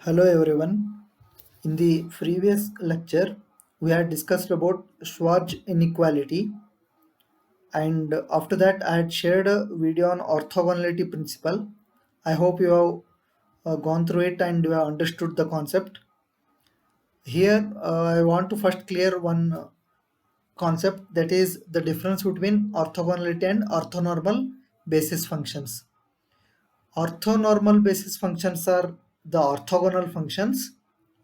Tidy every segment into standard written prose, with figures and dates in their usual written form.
Hello everyone. In the previous lecture, we had discussed about Schwarz inequality, and after that, I had shared a video on orthogonality principle. I hope you have gone through it and you have understood the concept. Here, I want to first clear one concept, that is the difference between orthogonality and orthonormal basis functions. Orthonormal basis functions are the orthogonal functions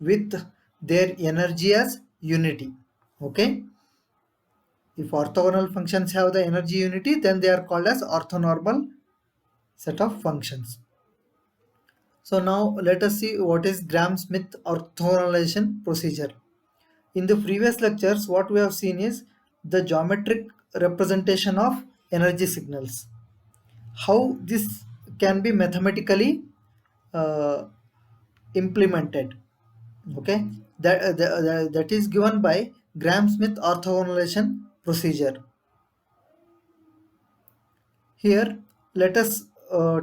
with their energy as unity. Okay, if orthogonal functions have the energy unity, then they are called as orthonormal set of functions. So now let us see what is Gram-Smith orthogonalization procedure. In the previous lectures, what we have seen is the geometric representation of energy signals. How this can be mathematically uh, implemented. Okay, that is given by Gram-Smith orthogonalization procedure. Here, let us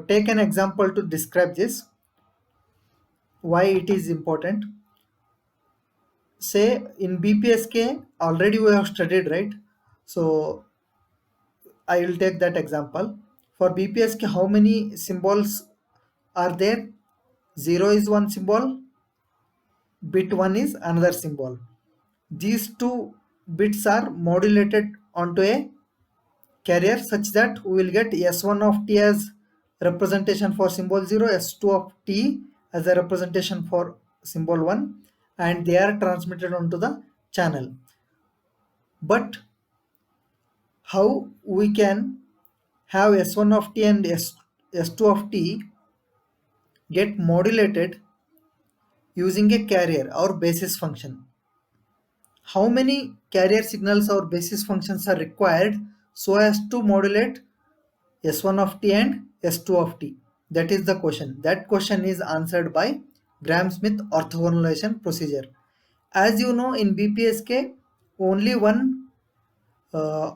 take an example to describe this, why it is important. Say in BPSK, already we have studied, right? So I will take that example. For BPSK, how many symbols are there? 0 is one symbol, bit 1 is another symbol. These two bits are modulated onto a carrier such that we will get S1 of t as representation for symbol 0, S2 of t as a representation for symbol 1, and they are transmitted onto the channel. But how we can have S1 of t and S2 of t get modulated using a carrier or basis function? How many carrier signals or basis functions are required so as to modulate S1 of t and S2 of t? That is the question. That question is answered by Gram-Smith orthogonalization procedure. As you know, in BPSK, only one uh,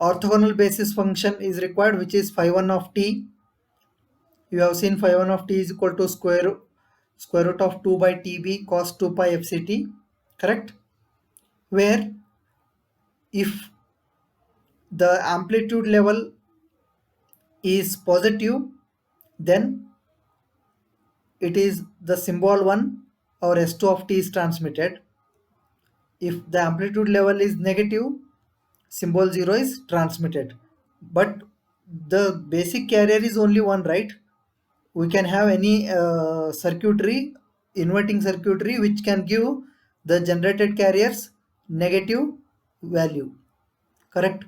orthogonal basis function is required, which is phi1 of t. You have seen phi1 of t is equal to square root of 2 by tb cos 2 pi fct, correct? Where if the amplitude level is positive, then it is the symbol 1 or S2 of t is transmitted. If the amplitude level is negative, symbol 0 is transmitted. But the basic carrier is only one, right? We can have any circuitry, inverting circuitry, which can give the generated carriers negative value, correct?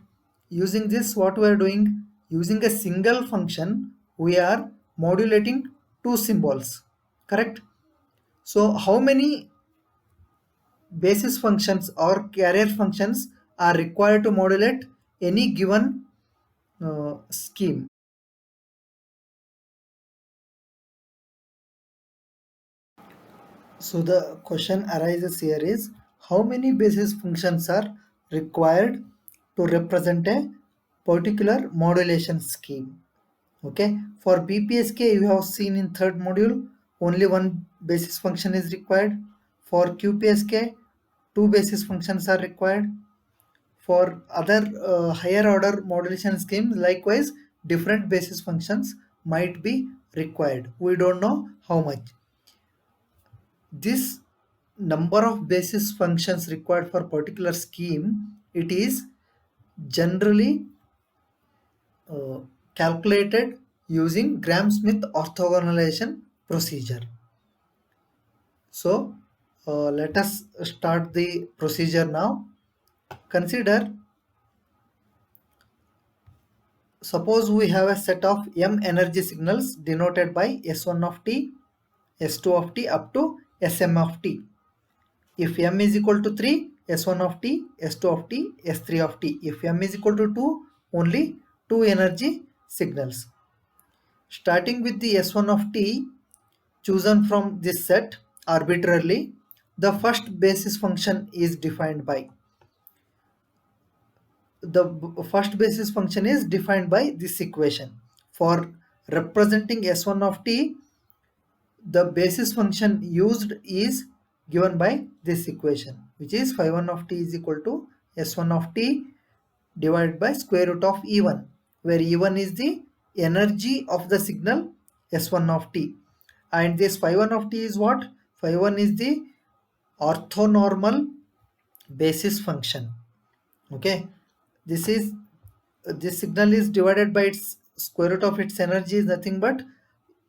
Using this, what we are doing, using a single function, we are modulating two symbols, correct? So how many basis functions or carrier functions are required to modulate any given scheme? So the question arises here is, how many basis functions are required to represent a particular modulation scheme? Okay, for BPSK, you have seen in third module, only one basis function is required. For QPSK, two basis functions are required. For other higher order modulation schemes, likewise, different basis functions might be required. We don't know how much. This number of basis functions required for particular scheme, it is generally uh, calculated using Gram-Smith orthogonalization procedure. So let us start the procedure now. Consider, suppose we have a set of m energy signals denoted by S1 of t, S2 of t up to Sm of t. If m is equal to 3, S1 of t, S2 of t, S3 of t. If m is equal to 2, only 2 energy signals. Starting with the S1 of t chosen from this set arbitrarily, the first basis function is defined by. The first basis function is defined by this equation. For representing S1 of t, the basis function used is given by this equation, which is phi1 of t is equal to s1 of t divided by square root of E1, where E1 is the energy of the signal S1 of t. And this phi1 of t is what? Phi1 is the orthonormal basis function. Okay, this is this signal is divided by its square root of its energy is nothing but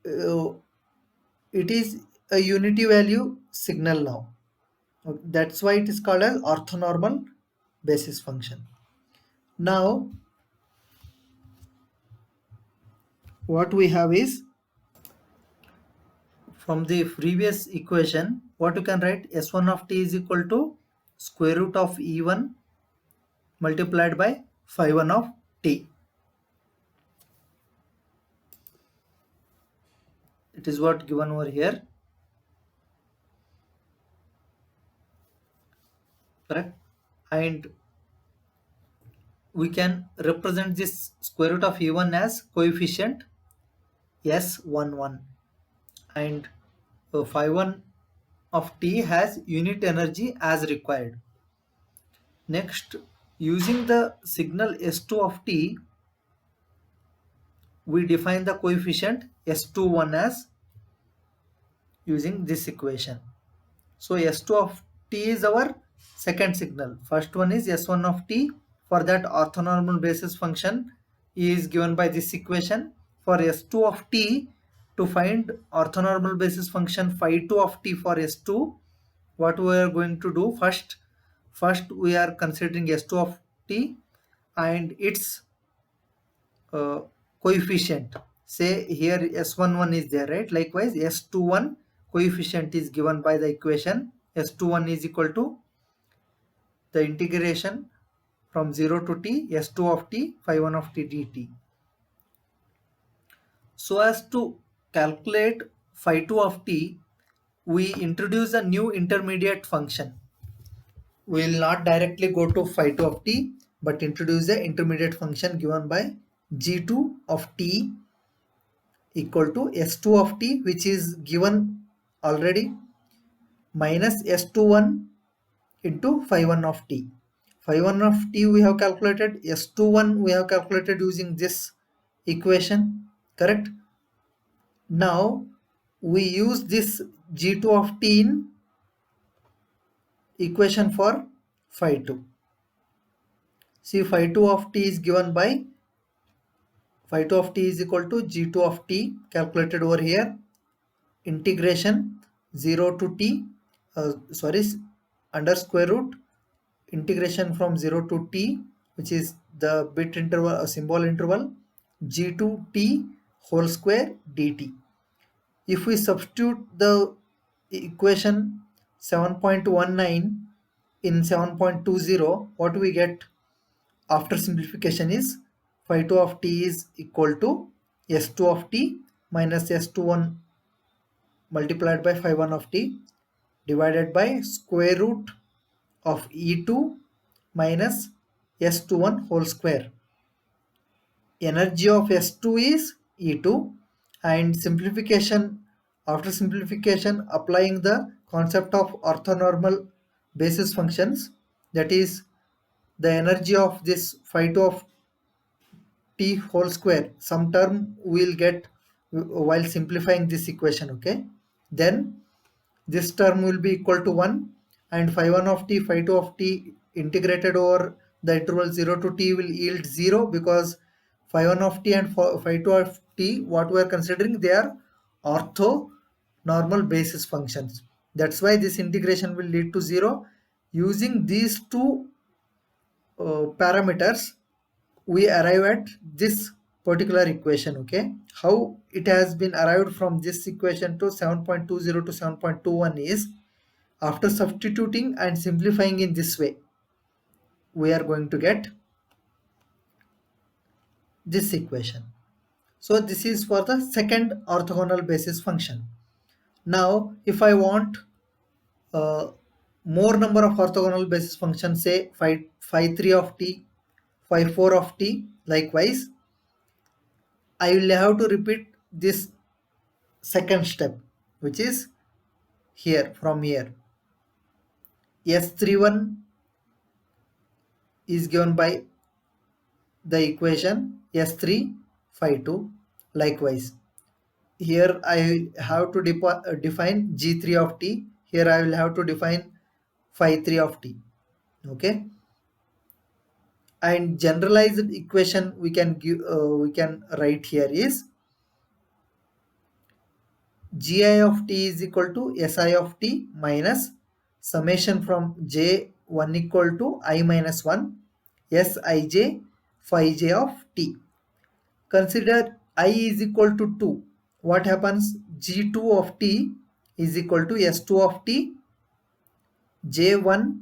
it is a unity value signal now. That's why it is called as orthonormal basis function. Now what we have is, from the previous equation, what you can write, s1 of t is equal to square root of e1 multiplied by phi1 of t. It is what given over here, correct? And we can represent this square root of e1 as coefficient s11, and phi1 of t has unit energy as required. Next, using the signal s2 of t, we define the coefficient s21 as using this equation. So s2 of t is our second signal. First one is s1 of t. For that, orthonormal basis function is given by this equation. For s2 of t, to find orthonormal basis function phi2 of t for s2, what we are going to do, first we are considering s2 of t and its uh, coefficient. Say here s11 is there, right? Likewise s21 coefficient is given by the equation. S21 is equal to the integration from 0 to t s2 of t phi1 of t dt. So as to calculate phi2 of t, we introduce a new intermediate function. We will not directly go to phi2 of t, but introduce the intermediate function given by g2 of t equal to s2 of t, which is given already, minus s21 into phi1 of t. Phi1 of t we have calculated, s21 we have calculated using this equation, correct? Now we use this g2 of t in equation for phi2. See, phi2 of t is given by, phi2 of t is equal to g2 of t calculated over here, integration 0 to t, under square root, integration from 0 to t, which is the bit interval, symbol interval, g2t whole square dt. If we substitute the equation 7.19 in 7.20, what we get after simplification is phi2 of t is equal to s2 of t minus s21 multiplied by phi1 of t divided by square root of e2 minus s21 whole square. Energy of s2 is e2, and simplification, after simplification, applying the concept of orthonormal basis functions, that is the energy of this phi2 of t whole square, some term we will get while simplifying this equation, okay? Then this term will be equal to 1, and phi1 of t, phi2 of t integrated over the interval 0 to t will yield 0, because phi1 of t and phi2 of t, what we are considering, they are orthonormal basis functions. That's why this integration will lead to 0. Using these two parameters, we arrive at this particular equation, okay? How it has been arrived from this equation to 7.20 to 7.21 is, after substituting and simplifying in this way, we are going to get this equation. So this is for the second orthogonal basis function. Now if I want more number of orthogonal basis functions, say phi3 of t, phi4 of t, likewise, I will have to repeat this second step, which is here, from here. S31 is given by the equation S3 phi 2. Likewise, here I have to define G3 of t. Here I will have to define phi 3 of t. Okay, and generalized equation we can give, we can write here is Gi of t is equal to Si of t minus summation from j1 equal to I minus 1 Sij phi j of t. Consider I is equal to 2. What happens? G2 of t is equal to S2 of t. J1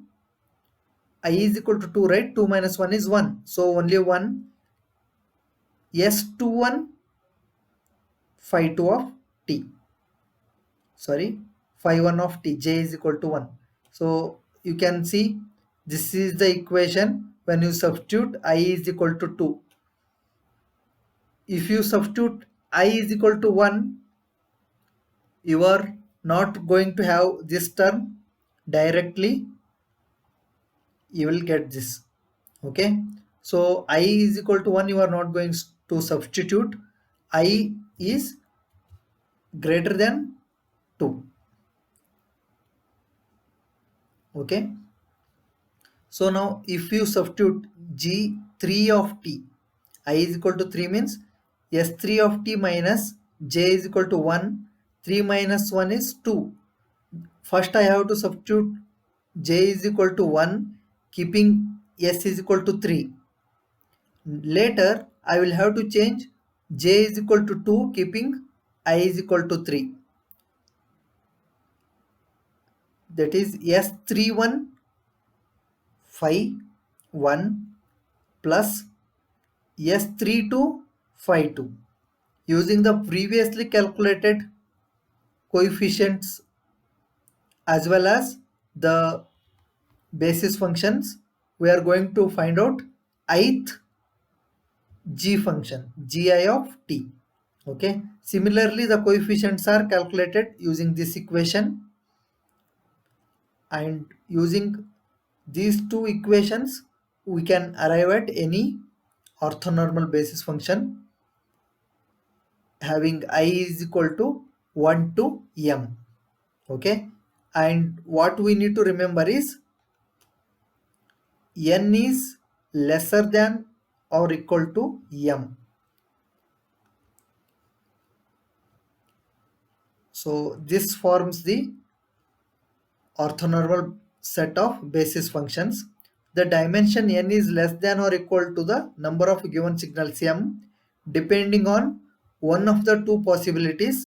I is equal to 2, right? 2 minus 1 is 1. So only 1. S21 phi 2 of t. Sorry, phi 1 of t. J is equal to 1. So you can see this is the equation when you substitute I is equal to 2. If you substitute I is equal to 1, you are not going to have this term directly. You will get this. Okay, so I is equal to 1, you are not going to substitute. I is greater than 2. Okay, so now if you substitute G3 of t, I is equal to 3 means S3 of t minus J is equal to 1. 3 minus 1 is 2. First I have to substitute J is equal to 1, keeping S is equal to 3. Later I will have to change J is equal to 2, keeping I is equal to 3. That is S31 phi 1 plus S32 phi 2. Using the previously calculated coefficients as well as the basis functions, we are going to find out ith g function, gi of t. Okay, similarly the coefficients are calculated using this equation, and using these two equations we can arrive at any orthonormal basis function having I is equal to 1 to m. Okay, and what we need to remember is n is lesser than or equal to m. So this forms the orthonormal set of basis functions. The dimension n is less than or equal to the number of given signals m depending on one of the two possibilities.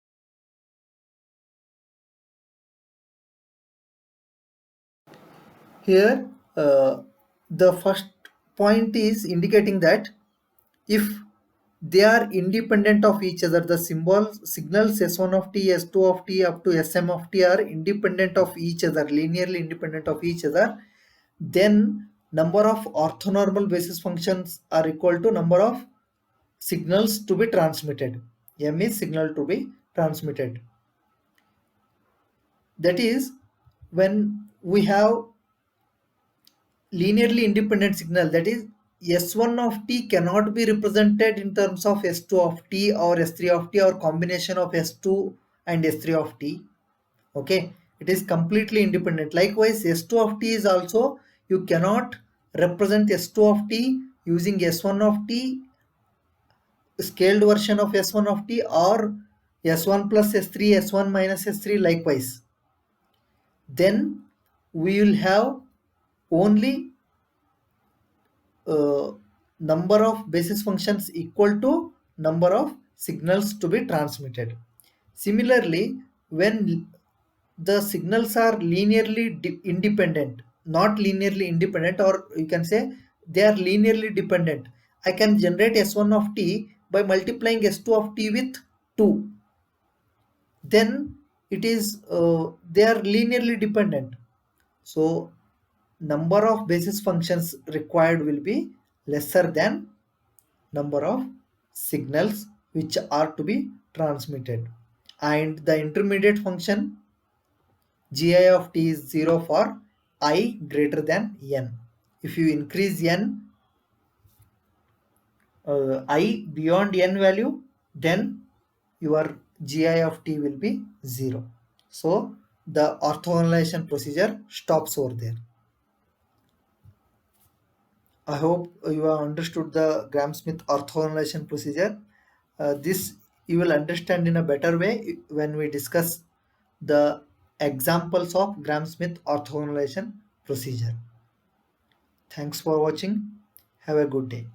Here the first point is indicating that if they are independent of each other, the signals S1 of t, S2 of t up to Sm of t are independent of each other, linearly independent of each other, then number of orthonormal basis functions are equal to number of signals to be transmitted. M is signal to be transmitted. That is, when we have linearly independent signal, that is S1 of t cannot be represented in terms of S2 of t or S3 of t or combination of S2 and S3 of t. Okay, it is completely independent. Likewise, S2 of t is also, you cannot represent S2 of t using S1 of t, scaled version of S1 of t, or S1 plus S3, S1 minus S3 likewise. Then we will have only number of basis functions equal to number of signals to be transmitted. Similarly, when the signals are linearly independent, not linearly independent, or you can say they are linearly dependent, I can generate S1 of t by multiplying S2 of t with 2. Then it is they are linearly dependent. So number of basis functions required will be lesser than number of signals which are to be transmitted. and the intermediate function gi of t is 0 for I greater than n. If you increase n I beyond n value, then your gi of t will be 0. So the orthogonalization procedure stops over there. I hope you have understood the Gram-Smith orthogonalization procedure. This you will understand in a better way when we discuss the examples of Gram-Smith orthogonalization procedure. Thanks for watching. Have a good day.